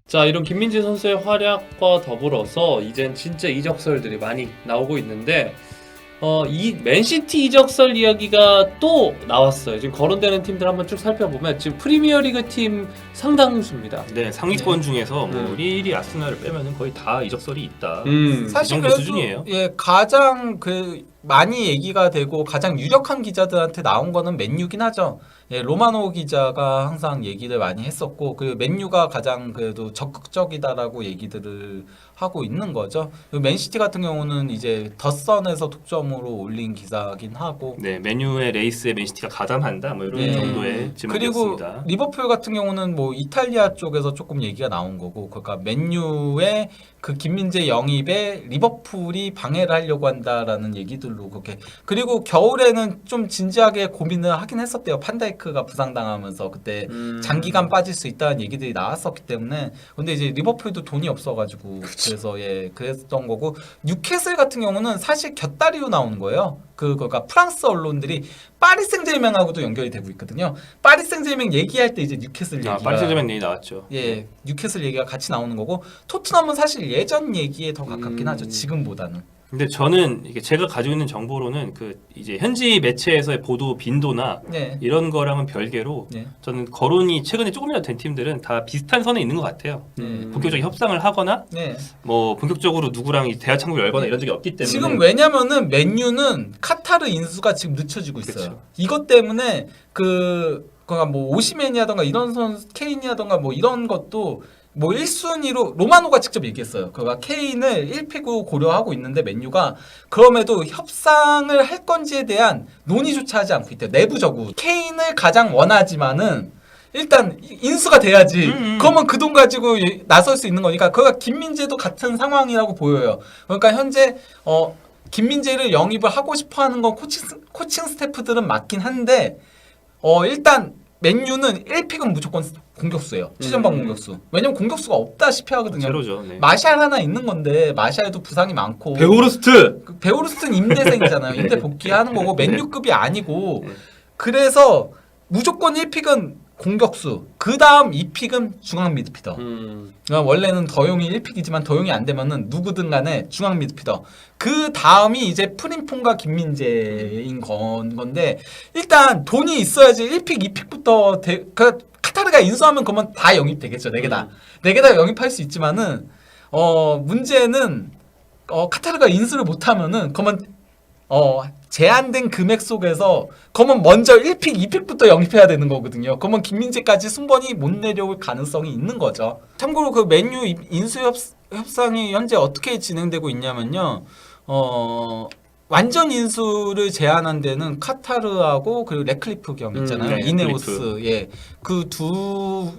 자, 이런 김민재 선수의 활약과 더불어서 이젠 진짜 이적설들이 많이 나오고 있는데 이 맨시티 이적설 이야기가 또 나왔어요. 지금 거론되는 팀들 한번 쭉 살펴보면 지금 프리미어리그 팀 상당수입니다. 네, 상위권 중에서 뭐 음. 1위 아스날을 빼면은 거의 다 이적설이 있다. 사실 이 정도 그래도 수준이에요. 예, 가장 많이 얘기가 되고 가장 유력한 기자들한테 나온 거는 맨유긴 하죠. 예, 로마노 기자가 항상 얘기를 많이 했었고 그 맨유가 가장 그래도 적극적이다라고 얘기들을 하고 있는 거죠. 맨시티 같은 경우는 이제 덧선에서 독점으로 올린 기사긴 하고 네, 맨유의 레이스에 맨시티가 가담한다. 뭐 이런 네. 정도의 그리고 제목이었습니다. 리버풀 같은 경우는 뭐 이탈리아 쪽에서 조금 얘기가 나온 거고, 그러니까 맨유의 그 김민재 영입에 리버풀이 방해를 하려고 한다라는 얘기들로 그렇게. 그리고 겨울에는 좀 진지하게 고민을 하긴 했었대요. 판다이크가 부상당하면서 그때 장기간 빠질 수 있다는 얘기들이 나왔었기 때문에. 근데 이제 리버풀도 돈이 없어가지고 그래서 예 그랬던 거고, 뉴캐슬 같은 경우는 사실 곁다리로 나오는 거예요. 그러니까 프랑스 언론들이 파리 생제르맹하고도 연결이 되고 있거든요. 파리 생제르맹 얘기할 때 이제 뉴캐슬 얘기가 파리 생제르맹 얘기 나왔죠. 예, 뉴캐슬 얘기가 같이 나오는 거고, 토트넘은 사실 예전 얘기에 더 가깝긴 하죠. 지금보다는. 근데 저는 이게 제가 가지고 있는 정보로는 그 이제 현지 매체에서의 보도 빈도나 네. 이런 거랑은 별개로 네. 저는 거론이 최근에 조금이라도 된 팀들은 다 비슷한 선에 있는 것 같아요. 본격적인 협상을 하거나 네. 뭐 본격적으로 누구랑 대화 창구를 열거나 이런 적이 없기 때문에 지금 왜냐면은 맨유는 카타르 인수가 지금 늦춰지고 있어요. 그쵸. 이것 때문에 그러니까 뭐 오시멘이라던가 이런 선수, 케인이라던가 뭐 이런 것도 뭐 1순위로 로마노가 직접 얘기했어요. 그러니까 케인을 1픽으로 고려하고 있는데 맨유가 그럼에도 협상을 할 건지에 대한 논의조차 하지 않고 있대요. 내부적으로. 케인을 가장 원하지만은 일단 인수가 돼야지. 그러면 그 돈 가지고 나설 수 있는 거니까. 그러니까 김민재도 같은 상황이라고 보여요. 그러니까 현재 김민재를 영입을 하고 싶어하는 건 코칭 스태프들은 맞긴 한데 일단 맨유는 1픽은 무조건 공격수예요. 최전방 공격수. 왜냐면 공격수가 없다시피 하거든요. 제로죠. 네. 마샬 하나 있는 건데 마샬도 부상이 많고 베오르스트. 베오르스트는 임대생이잖아요. 임대 복귀하는 거고 맨유급이 아니고 그래서 무조건 1픽은 공격수. 그 다음 2픽은 중앙 미드필더. 그러니까 원래는 더용이 1픽이지만 더용이 안 되면은 누구든 간에 중앙 미드필더. 그 다음이 이제 프림폰과 김민재인 건데 일단 돈이 있어야지 1픽, 2픽부터 카타르가 인수하면 그러면 다 영입되겠죠. 4개 다. 4개 다 영입할 수 있지만은 문제는 카타르가 인수를 못 하면은 그러면 제한된 금액 속에서 그러면 먼저 1픽, 2픽부터 영입해야 되는 거거든요. 그러면 김민재까지 순번이 못 내려올 가능성이 있는 거죠. 참고로 그 맨유 인수 협상이 현재 어떻게 진행되고 있냐면요. 완전 인수를 제안한 데는 카타르하고 그리고 레클리프 경 있잖아요. 네, 이네오스. 예. 그 두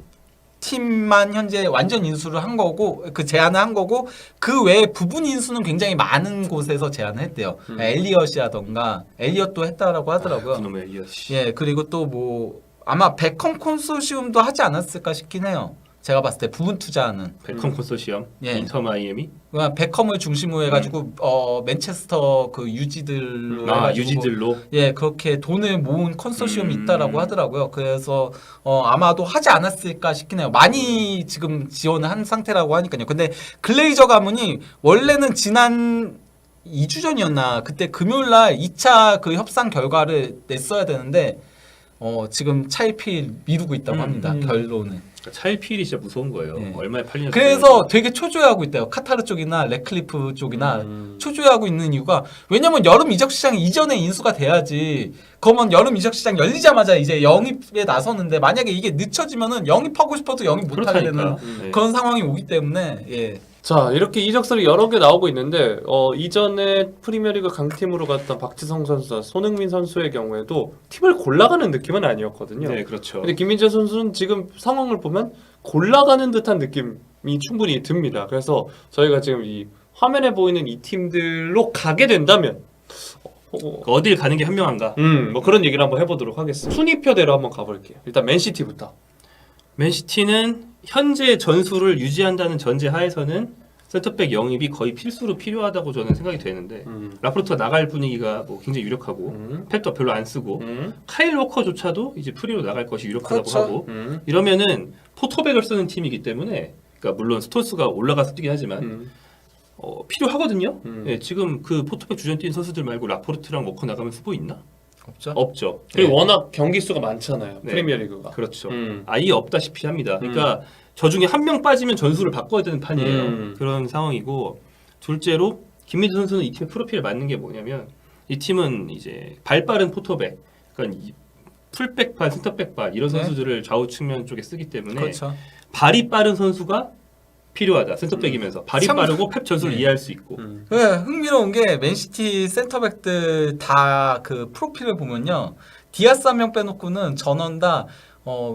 팀만 현재 완전 인수를 한 거고 그 제안을 한 거고 그 외에 부분 인수는 굉장히 많은 곳에서 제안을 했대요. 엘리엇이라던가 엘리엇도 했다라고 하더라고요. 그놈의 엘리엇이. 예, 그리고 또 뭐 아마 베컴 콘소시움도 하지 않았을까 싶긴 해요. 제가 봤을 때 부분 투자하는 베컴 콘소시엄, 예. 인터 마이애미. 그냥 베컴을 중심으로 해가지고 맨체스터 그 유지들로 해가지고 유지들로. 예, 그렇게 돈을 모은 컨소시엄이 있다라고 하더라고요. 그래서 아마도 하지 않았을까 싶긴 해요. 많이 지금 지원을 한 상태라고 하니까요. 근데 글레이저 가문이 원래는 지난 2주 전이었나 그때 금요일날 2차 그 협상 결과를 냈어야 되는데 지금 차일피일 미루고 있다고 합니다. 결론은. 차일피일이 진짜 무서운 거예요. 네. 얼마에 팔리는지. 그래서 되게 초조해하고 있대요. 카타르 쪽이나 레클리프 쪽이나 초조해하고 있는 이유가 왜냐면 여름 이적 시장 이전에 인수가 돼야지. 그러면 여름 이적 시장 열리자마자 이제 영입에 나서는데 만약에 이게 늦춰지면은 영입하고 싶어도 영입 못 하게 되는 네. 그런 상황이 오기 때문에 예. 자, 이렇게 이적설이 여러 개 나오고 있는데 이전에 프리미어리그 강팀으로 갔던 박지성 선수와 손흥민 선수의 경우에도 팀을 골라가는 느낌은 아니었거든요. 네, 그렇죠. 근데 김민재 선수는 지금 상황을 보면 골라가는 듯한 느낌이 충분히 듭니다. 그래서 저희가 지금 이 화면에 보이는 이 팀들로 가게 된다면 어딜 가는 게 현명한가? 뭐 그런 얘기를 한번 해보도록 하겠습니다. 순위표대로 한번 가볼게요. 일단 맨시티부터. 맨시티는 현재 전술을 유지한다는 전제 하에서는 센터백 영입이 거의 필수로 필요하다고 저는 생각이 되는데 라포르트가 나갈 분위기가 뭐 굉장히 유력하고 펩도 별로 안 쓰고 카일 워커조차도 이제 프리로 나갈 것이 유력하다고 그렇죠. 하고 이러면은 포토백을 쓰는 팀이기 때문에 그러니까 그러니까 물론 스톤스가 올라가서 뛰긴 하지만 필요하거든요. 예, 지금 그 포토백 주전 뛰는 선수들 말고 라포르트랑 워커 나가면 후보 있나? 없죠. 없죠. 그리고 예. 워낙 경기 수가 많잖아요. 네. 프리미어리그가. 그렇죠. 음. 아예 없다시피 합니다. 그러니까 저 중에 한 명 빠지면 전술을 바꿔야 되는 판이에요. 그런 상황이고 둘째로 김민재 선수는 이 팀의 프로필에 맞는 게 뭐냐면 이 팀은 이제 발빠른 포터백, 그러니까 이 풀백발, 센터백발 이런 네. 선수들을 좌우 측면 쪽에 쓰기 때문에 그렇죠. 발이 빠른 선수가 필요하다. 센터백이면서 발이 참- 빠르고 펩 전술을 네. 이해할 수 있고. 네, 흥미로운 게 맨시티 센터백들 다 그 프로필을 보면요. 디아스 한 명 빼놓고는 전원 다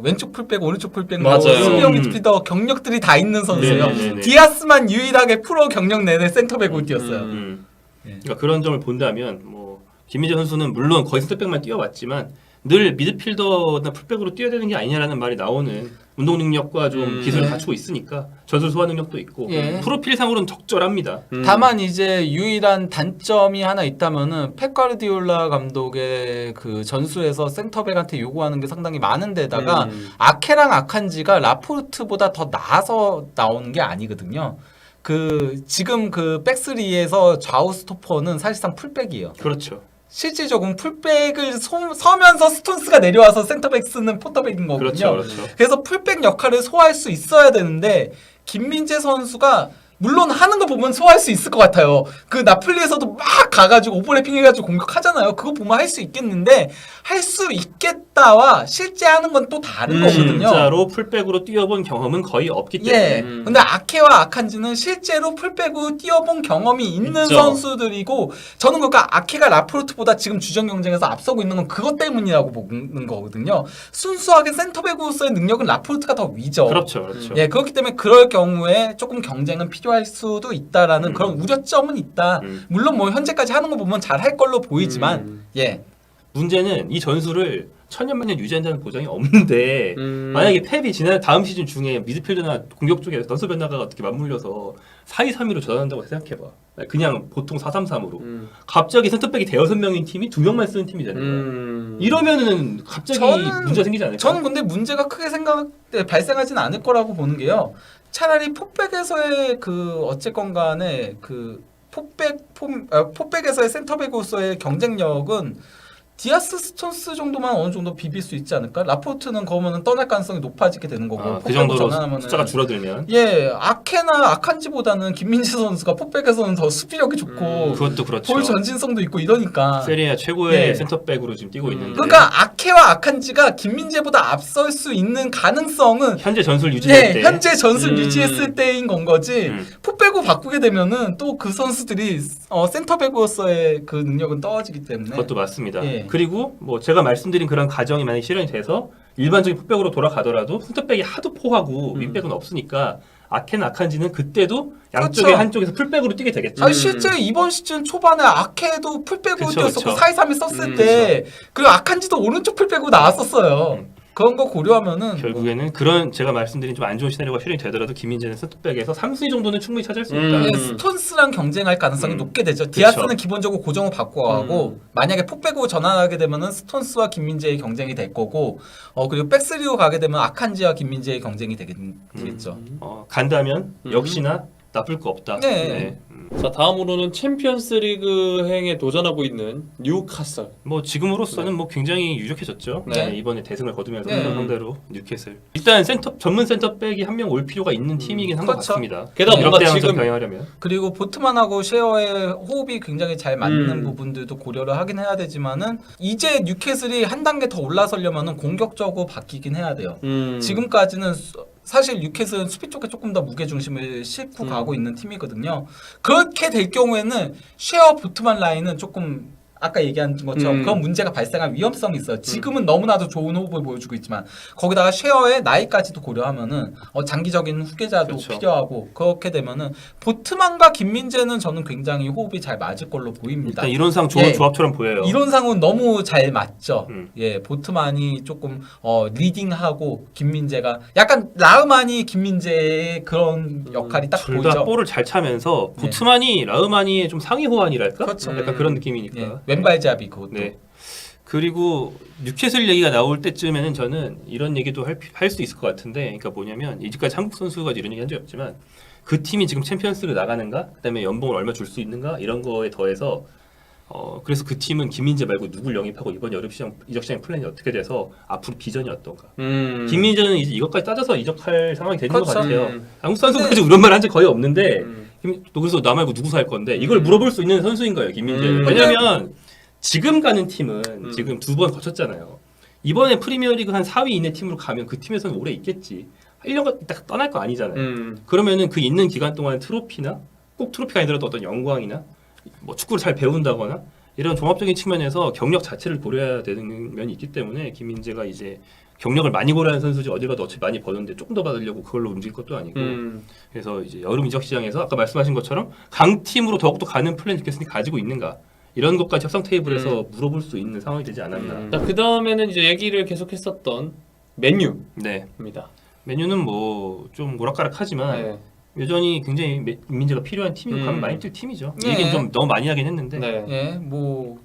왼쪽 풀백, 오른쪽 풀백, 뭐 맞아요. 수비형 미드필더 경력들이 다 있는 선수예요. 네네네네. 디아스만 유일하게 프로 경력 내내 센터백으로 뛰었어요. 예. 그러니까 그런 점을 본다면 뭐 김민재 선수는 물론 거의 센터백만 뛰어왔지만 늘 미드필더나 풀백으로 뛰어야 되는 게 아니냐라는 말이 나오는 운동 능력과 좀 기술을 갖추고 있으니까 전술 소화 능력도 있고 예. 프로필상으로는 적절합니다. 다만 이제 유일한 단점이 하나 있다면은 펩 가르디올라 감독의 그 전술에서 센터백한테 요구하는 게 상당히 많은데다가 아케랑 아칸지가 라포르트보다 더 나아서 나오는 게 아니거든요. 그 지금 그 백스리에서 좌우 스토퍼는 사실상 풀백이에요. 그렇죠. 실질적으로 풀백을 서면서 스톤스가 내려와서 센터백 쓰는 포터백인 거거든요. 그렇죠. 그렇죠. 그래서 풀백 역할을 소화할 수 있어야 되는데 김민재 선수가 물론 하는 거 보면 소화할 수 있을 것 같아요. 그 나폴리에서도 막 가가지고 오버래핑 해가지고 공격하잖아요. 그거 보면 할 수 있겠는데 할 수 있겠다와 실제 하는 건 또 다른 거거든요. 진짜로 풀백으로 뛰어본 경험은 거의 없기 때문에 예. 근데 아케와 아칸지는 실제로 풀백으로 뛰어본 경험이 있는 있죠. 선수들이고 저는 그러니까 아케가 라포르트보다 지금 주전 경쟁에서 앞서고 있는 건 그것 때문이라고 보는 거거든요. 순수하게 센터백으로서의 능력은 라포르트가 더 위죠. 그렇죠. 그렇죠. 예, 그렇기 때문에 그럴 경우에 조금 경쟁은 필요할 수도 있다라는 그런 우려점은 있다. 물론 뭐 현재까지 하는 거 보면 잘 할 걸로 보이지만 예. 문제는 이 전술을 천년만년 유지한다는 보장이 없는데 만약에 펩이 다음 시즌 중에 미드필더나 공격 쪽에 선수 변화가 어떻게 맞물려서 4-2-3-1로 전환한다고 생각해봐. 그냥 보통 4-3-3으로 갑자기 센터백이 대여섯 명인 팀이 2명만 쓰는 팀이 되는 거야. 이러면은 갑자기 문제가 생기지 않을까? 저는 근데 문제가 크게 발생하진 않을 거라고 보는 게요. 차라리 포백에서의 그 어쨌건 간에 그 포백에서의 센터백으로서의 경쟁력은 디아스 스톤스 정도만 어느 정도 비빌 수 있지 않을까? 라포르트는 그러면은 떠날 가능성이 높아지게 되는 거고 그 정도로 전환하면은 숫자가 줄어들면 예, 아케나 아칸지보다는 김민재 선수가 포백에서는 더 수비력이 좋고 그것도 그렇죠. 볼 전진성도 있고 이러니까 세리아 최고의 예. 센터백으로 지금 뛰고 있는데 그러니까 아케와 아칸지가 김민재보다 앞설 수 있는 가능성은 현재 전술 유지할 때 현재 전술 유지했을 때인 건 거지. 포백으로 바꾸게 되면은 또 그 선수들이 센터백으로서의 그 능력은 떨어지기 때문에. 그것도 맞습니다. 예. 그리고 뭐 제가 말씀드린 그런 가정이 만약 실현이 돼서 일반적인 포백으로 돌아가더라도 센터백이 하도 포하고 윗백은 없으니까 아켄 아칸지는 그때도 양쪽에 그렇죠. 한쪽에서 풀백으로 뛰게 되겠죠. 아니 실제 이번 시즌 초반에 아케도 풀백으로 그쵸, 뛰었었고 그쵸. 4-2-3을 썼을 때 그리고 아칸지도 오른쪽 풀백으로 나왔었어요. 그런 거 고려하면은 결국에는 그런 제가 말씀드린 좀 안 좋은 시나리오가 실현이 되더라도 김민재는 센터백에서 3순위 정도는 충분히 찾을 수 있다. 예, 스톤스랑 경쟁할 가능성이 높게 되죠. 디아스는 기본적으로 고정을 바꿔가고 만약에 폭백으로 전환하게 되면은 스톤스와 김민재의 경쟁이 될 거고 그리고 백스리로 가게 되면 아칸지와 김민재의 경쟁이 되겠죠. 간다면 역시나 나쁠 거 없다. 네. 자, 다음으로는 챔피언스 리그 행에 도전하고 있는 뉴카슬. 뭐 지금으로서는 뭐 굉장히 유력해졌죠. 네. 네, 이번에 대승을 거두면서 네. 상대로 뉴캐슬. 일단 전문 센터백이 한 명 올 필요가 있는 팀이긴 한 것 그렇죠. 같습니다. 게다가 뭔가 역대항전 지금 병행하려면. 그리고 보트만하고 쉐어의 호흡이 굉장히 잘 맞는 부분들도 고려를 하긴 해야 되지만은 이제 뉴캐슬이 한 단계 더 올라서려면은 공격적으로 바뀌긴 해야 돼요. 지금까지는 사실 뉴캐슬은 수비 쪽에 조금 더 무게 중심을 싣고 가고 있는 팀이거든요. 그렇게 될 경우에는 쉐어 보트만 라인은 조금 아까 얘기한 것처럼 그런 문제가 발생할 위험성이 있어요. 지금은 너무나도 좋은 호흡을 보여주고 있지만 거기다가 쉐어의 나이까지도 고려하면은 장기적인 후계자도 그렇죠. 필요하고 그렇게 되면은 보트만과 김민재는 저는 굉장히 호흡이 잘 맞을 걸로 보입니다. 일단 이론상 좋은 예. 조합처럼 보여요. 이론상은 너무 잘 맞죠. 음. 예, 보트만이 조금 리딩하고 김민재가 약간 라흐마니 김민재의 그런 역할이 딱 둘 다 보이죠. 볼을 잘 차면서 네. 보트만이 라흐마니의 좀 상위 호환이랄까? 그렇죠. 약간 그런 느낌이니까. 예, 왼발잡이 그것도. 네. 그리고 뉴캐슬 얘기가 나올 때쯤에는 저는 이런 얘기도 할 수 있을 것 같은데, 그러니까 뭐냐면 이제까지 한국 선수가 이런 얘기 한 적이 없지만 그 팀이 지금 챔피언스리그 나가는가, 그다음에 연봉을 얼마 줄 수 있는가 이런 거에 더해서 그래서 그 팀은 김민재 말고 누굴 영입하고 이번 여름 시장 이적 시장 플랜이 어떻게 돼서 앞으로 비전이 어떤가. 김민재는 이제 이것까지 따져서 이적할 상황이 되는 것 그렇죠. 같아요. 한국 선수까지 이런 말 한 적 거의 없는데 그래서 나 말고 누구 살 건데 이걸 물어볼 수 있는 선수인 거예요, 김민재. 왜냐면 지금 가는 팀은 지금 2번 거쳤잖아요. 이번에 프리미어리그 한 4위 이내 팀으로 가면 그 팀에서는 오래 있겠지. 1년 딱 떠날 거 아니잖아요. 그러면은 그 있는 기간 동안 트로피나 꼭 트로피가 아니더라도 어떤 영광이나 뭐 축구를 잘 배운다거나 이런 종합적인 측면에서 경력 자체를 고려해야 되는 면이 있기 때문에 김민재가 이제 경력을 많이 고려하는 선수지 어디 가도 어차피 많이 버는데 조금 더 받으려고 그걸로 움직일 것도 아니고 그래서 이제 여름 이적 시장에서 아까 말씀하신 것처럼 강팀으로 더욱더 가는 플랜 뉴캐슬이 가지고 있는가 이런 것까지 협상 테이블에서 물어볼 수 있는 상황이 되지 않았나. 그 다음에는 이제 얘기를 계속했었던 맨유입니다. 네. 맨유는 뭐 좀 오락가락하지만 네. 여전히 굉장히 민재가 필요한 팀이고 가면 많이 뛸 팀이죠. 예. 얘기는 좀 너무 많이 하긴 했는데 네. 예, 뭐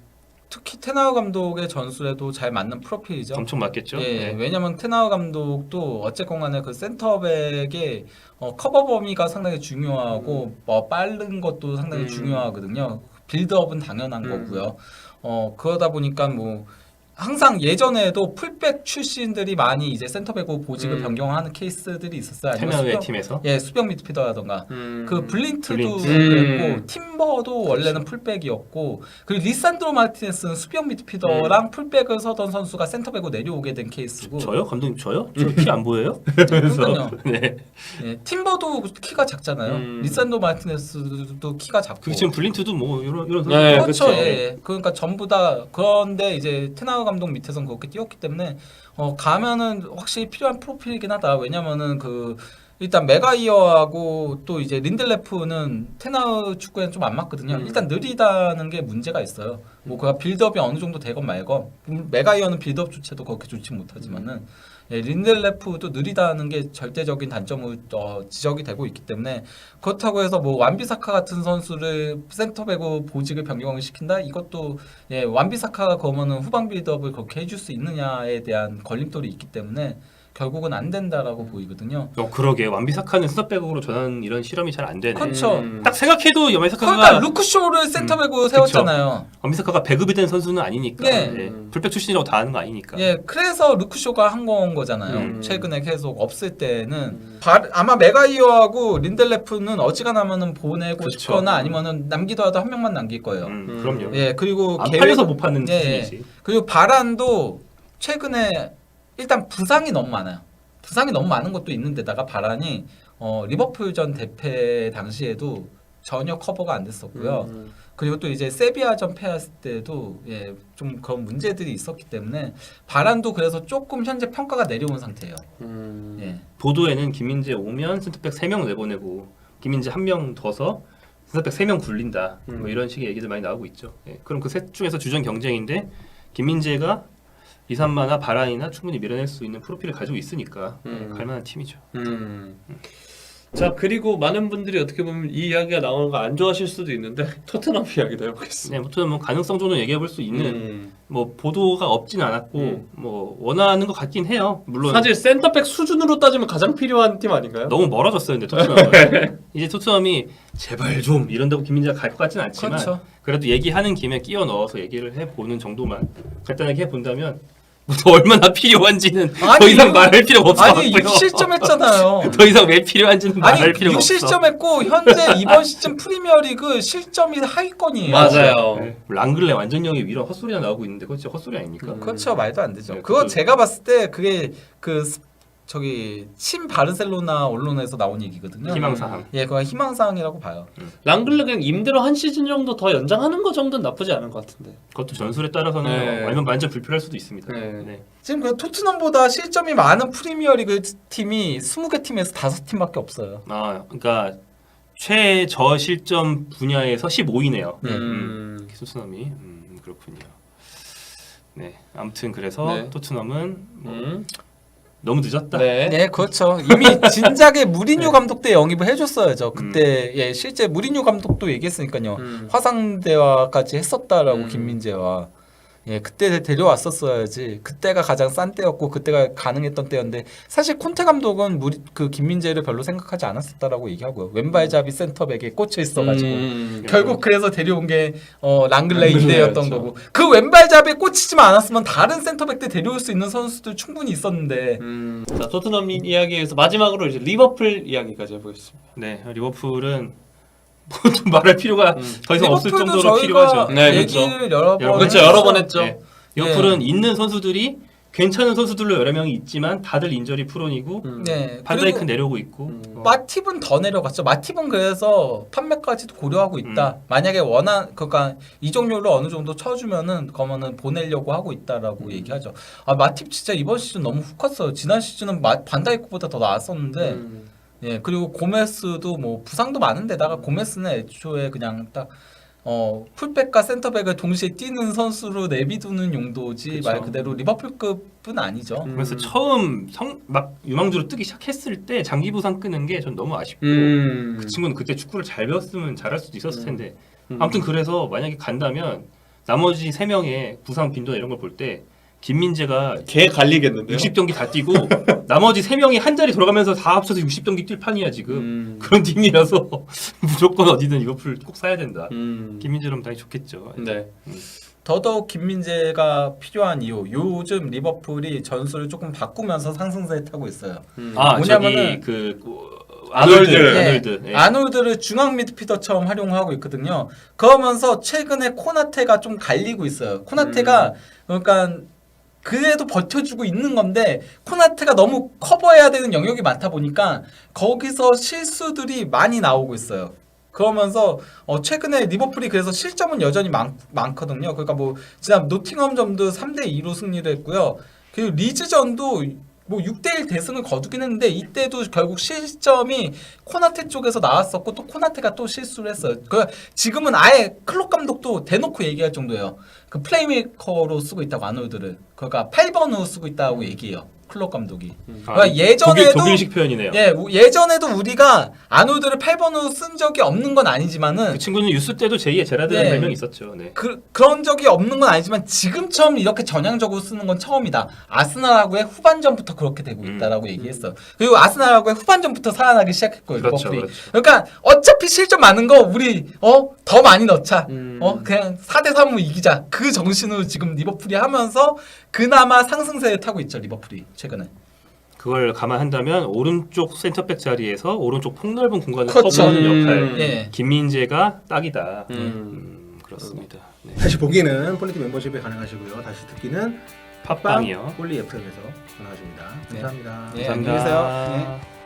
특히 테나우 감독의 전술에도 잘 맞는 프로필이죠. 엄청 맞겠죠. 예, 네. 왜냐면 테나우 감독도 어쨌건 간에 그 센터백의 커버 범위가 상당히 중요하고 빠른 것도 상당히 중요하거든요. 빌드업은 당연한 거고요. 그러다 보니까 뭐 항상 예전에도 풀백 출신들이 많이 이제 센터백으로 보직을 변경하는 케이스들이 있었어요. 테나우의 팀에서. 예, 수비형 미드필더라던가 그 블린트도 블린트. 그랬고 팀버도 원래는 풀백이었고 그리고 리산드로 마르티네스는 수비형 미드필더랑 풀백을 서던 선수가 센터백으로 내려오게 된 케이스고. 저요? 감독님 저요? 저 키 안 보여요? 그러니까요. 네. 예, 팀버도 키가 작잖아요. 리산드로 마르티네스도 키가 작고. 그 지금 블린트도 뭐 이런 선수. 네, 그렇죠. 그쵸. 예, 예. 그러니까 전부 다 그런데 이제 테나우 감독 밑에서는 그렇게 뛰었기 때문에 가면은 확실히 필요한 프로필이긴 하다. 왜냐면은 그 일단 메가이어하고 또 이제 린델레프는 테나우 축구에는 좀 안 맞거든요. 일단 느리다는 게 문제가 있어요. 뭐 그가 빌드업이 어느 정도 되건 말건 메가이어는 빌드업조차도 그렇게 좋지 못하지만은 예, 린델레프도 느리다는 게 절대적인 단점으로 지적이 되고 있기 때문에 그렇다고 해서 뭐 완비사카 같은 선수를 센터백으로 보직을 변경을 시킨다? 이것도 예, 완비사카가 그러면은 후방 빌드업을 그렇게 해줄 수 있느냐에 대한 걸림돌이 있기 때문에 결국은 안 된다라고 보이거든요. 그러게 완비사카는 스탑백으로 전환 이런 실험이 잘 안 되네. 그렇죠. 딱 생각해도 완비사카가 그러니까 루크쇼를 센터백으로 세웠잖아요. 완비사카가 배급이 된 선수는 아니니까. 예. 예. 풀백 출신이라고 다 하는 거 아니니까. 예, 그래서 루크쇼가 한 거잖아요. 최근에 계속 없을 때는 아마 메가이어하고 린델레프는 어지간하면은 보내고 그쵸. 싶거나 아니면은 남기더라도 한 명만 남길 거예요. 그럼요. 예, 그리고 안 팔려서 못 파는 예, 팀이지. 그리고 바란도 최근에 일단 부상이 너무 많아요. 부상이 너무 많은 것도 있는데다가 바란이 리버풀전 대패 당시에도 전혀 커버가 안 됐었고요. 그리고 또 이제 세비야전 패했을 때도 예, 좀 그런 문제들이 있었기 때문에 바란도 그래서 조금 현재 평가가 내려온 상태예요. 예. 보도에는 김민재 오면 센터백 3명 내보내고 김민재 1명 둬서 센터백 3명 굴린다. 뭐 이런 식의 얘기들 많이 나오고 있죠. 예. 그럼 그 셋 중에서 주전 경쟁인데 김민재가 이산마나 바란이나 충분히 밀어낼 수 있는 프로필을 가지고 있으니까 갈만한 팀이죠. 자, 그리고 많은 분들이 어떻게 보면 이 이야기가 나오는 거 안 좋아하실 수도 있는데 토트넘 이야기도 해보겠습니다. 네, 무튼 뭐 가능성 정도 얘기해 볼 수 있는 뭐 보도가 없진 않았고 뭐 원하는 것 같긴 해요. 물론 사실 센터백 수준으로 따지면 가장 필요한 팀 아닌가요? 너무 멀어졌어요, 근데 토트넘은. 이제 토트넘이 제발 좀 이런다고 김민재가 갈 것 같진 않지만 그렇죠. 그래도 얘기하는 김에 끼워 넣어서 얘기를 해보는 정도만 간단하게 해본다면 뭐 얼마나 필요한지는 아니, 더 이상 말할 필요가 없어요. 아니 6실점 했잖아요. 더 이상 왜 필요한지는 아니 말할 필요가 없어. 6실점 했고 현재 이번 시즌 프리미어리그 실점이 하위권이에요. 맞아요. 네. 랑글레 완전형이 위로 헛소리가 나오고 있는데 그거 진짜 헛소리 아닙니까? 그렇죠. 말도 안 되죠. 네, 그거 그것도- 제가 봤을 때 그게 저기 친 바르셀로나 언론에서 나온 얘기거든요. 희망사항. 예, 그거 희망사항이라고 봐요. 랑글레 그냥 임대로 한 시즌 정도 더 연장하는 거 정도는 나쁘지 않은 것 같은데. 그것도 전술에 따라서는 네. 완전 불필요할 수도 있습니다. 네. 네. 지금 그 토트넘보다 실점이 많은 프리미어리그 팀이 20개 팀에서 5팀밖에 없어요. 그러니까 최저 실점 분야에서 15위네요. 토트넘이 그렇군요. 네, 아무튼 그래서 네. 토트넘은 뭐 너무 늦었다. 네. 네, 그렇죠. 이미 진작에 무리뉴 감독 때 영입을 해줬어야죠. 그때 예, 실제 무리뉴 감독도 얘기했으니까요. 화상대화까지 했었다라고 김민재와 예, 그때 데려왔었어야지. 그때가 가장 싼 때였고 그때가 가능했던 때였는데 사실 콘테 감독은 그 김민재를 별로 생각하지 않았었다라고 얘기하고요. 왼발잡이 센터백에 꽂혀 있어가지고 결국 그래서 데려온 게 랑글레 인데였던 거고 그 왼발잡이에 꽂히지만 않았으면 다른 센터백들 데려올 수 있는 선수들 충분히 있었는데. 자, 토트넘 이야기에서 마지막으로 이제 리버풀 이야기까지 해보겠습니다. 네, 리버풀은 뭐 좀 말할 필요가 더 이상 없을 리버풀도 정도로 필요하죠. 네, 얘기를 여러 번 그렇죠, 여러 번 했죠. 네. 리버풀은 있는 선수들이 괜찮은 선수들로 여러 명이 있지만 다들 인저리 프론이고 네. 판다이크 그리고 내려오고 있고 마팁은 더 내려갔죠. 마팁은 그래서 판매까지도 고려하고 있다. 만약에 그러니까 이적료를 어느 정도 쳐주면은 그러면은 보내려고 하고 있다라고 얘기하죠. 아 마팁 진짜 이번 시즌 너무 훅 컸어요. 지난 시즌은 반다이크보다 더 나았었는데. 예 그리고 고메스도 뭐 부상도 많은데다가 고메스는 애초에 그냥 딱 풀백과 센터백을 동시에 뛰는 선수로 내비두는 용도지 그쵸. 말 그대로 리버풀급은 아니죠. 그래서 처음 막 유망주로 뜨기 시작했을 때 장기 부상 끄는 게 전 너무 아쉽고 그 친구는 그때 축구를 잘 배웠으면 잘할 수도 있었을 텐데 아무튼 그래서 만약에 간다면 나머지 3명의 부상 빈도나 이런 걸 볼 때 김민재가 개 갈리겠는데요? 60경기 다 뛰고 나머지 3명이 한 자리 돌아가면서 다 합쳐서 60경기 뛸 판이야 지금. 그런 팀이라서 무조건 어디든 리버풀 꼭 사야 된다. 김민재라면 당연히 좋겠죠. 네. 더더욱 김민재가 필요한 이유 요즘 리버풀이 전술을 조금 바꾸면서 상승세에 타고 있어요. 아 뭐냐면은 저기 아놀드. 아놀드. 예. 아놀드를 중앙 미드필더처럼 활용하고 있거든요. 그러면서 최근에 코나테가 좀 갈리고 있어요. 코나테가 그러니까 그래도 버텨주고 있는 건데 코나테가 너무 커버해야 되는 영역이 많다 보니까 거기서 실수들이 많이 나오고 있어요. 그러면서 최근에 리버풀이 그래서 실점은 여전히 많거든요. 그러니까 뭐 지난 노팅엄전도 3대2로 승리를 했고요. 그리고 리즈전도 뭐 6대1 대승을 거두긴 했는데 이때도 결국 실점이 코나테 쪽에서 나왔었고 또 코나테가 또 실수를 했어요. 지금은 아예 클롭 감독도 대놓고 얘기할 정도예요. 그 플레이메이커로 쓰고 있다고 아놀드를. 그러니까 8번으로 쓰고 있다고 얘기해요. 클롭 감독이. 그러니까 예전에도 독일식 표현이네요. 예전에도 우리가 아놀드를 8번으로 쓴 적이 없는 건 아니지만은 그 친구는 유스 때도 제2의 제라드라는 네. 별명이 있었죠. 네. 그런 적이 없는 건 아니지만 지금처럼 이렇게 전향적으로 쓰는 건 처음이다. 아스날하고의 후반전부터 그렇게 되고 있다라고 얘기했어요. 그리고 아스날하고의 후반전부터 살아나기 시작했고요. 그렇죠, 리버풀이. 그렇죠. 그러니까 어차피 실점 많은 거 우리 더 많이 넣자. 그냥 4대3으로 이기자. 그 정신으로 지금 리버풀이 하면서 그나마 상승세에 타고 있죠. 리버풀이 최근에. 그걸 감안한다면 오른쪽 센터백 자리에서 오른쪽 폭넓은 공간을 그렇죠. 커버하는 역할 예. 김민재가 딱이다. 그렇습니다. 네. 다시 보기는 폴리티 멤버십에 가능하시고요. 다시 듣기는 팟빵이요. 폴리 FM에서 가능하십니다. 감사합니다. 네, 감사합니다. 안녕히 계세요. 네.